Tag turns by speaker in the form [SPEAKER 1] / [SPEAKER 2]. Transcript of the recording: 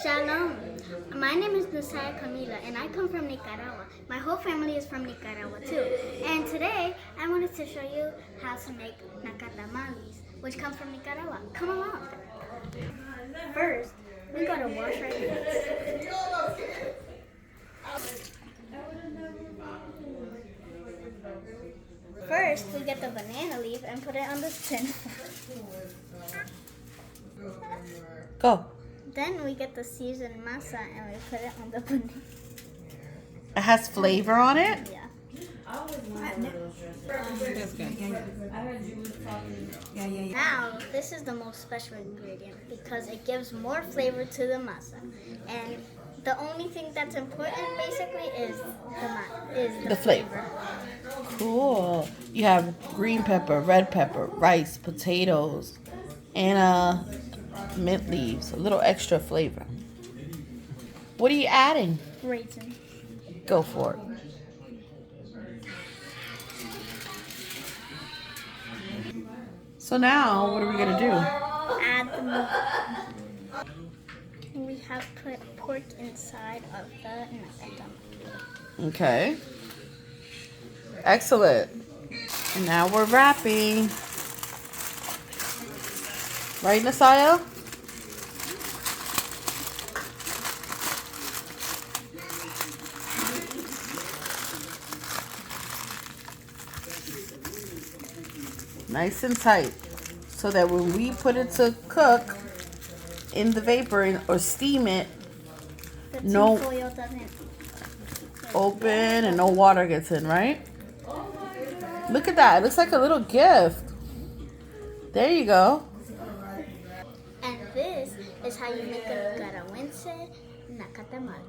[SPEAKER 1] Shalom. My name is Nasiah Camila and I come from Nicaragua. My whole family is from Nicaragua too. And today I wanted to show you how to make Nacatamales, which come from Nicaragua. Come along. First, we gotta wash our hands. First, we get the banana leaf and put it on the tin.
[SPEAKER 2] Go.
[SPEAKER 1] Then we get the seasoned masa and we put it on the banana.
[SPEAKER 2] It has flavor on it?
[SPEAKER 1] Yeah. Now, this is the most special ingredient because it gives more flavor to the masa. And the only thing that's important basically is the flavor.
[SPEAKER 2] Cool. You have green pepper, red pepper, rice, potatoes, and mint leaves. A little extra flavor. What are you adding?
[SPEAKER 1] Raisin.
[SPEAKER 2] Go for it. So now, what are we going to do?
[SPEAKER 1] Add the meat. We have put pork inside of the nacatamales.
[SPEAKER 2] Okay. Excellent. And now we're wrapping. Right, Nasiah? Nice and tight. So that when we put it to cook in the vapor or steam it,
[SPEAKER 1] The
[SPEAKER 2] no
[SPEAKER 1] tinfoil doesn't
[SPEAKER 2] open and no water gets in, right? Look at that. It looks like a little gift. There you go.
[SPEAKER 1] And this is how you make a Nicaragüense Nacatamale.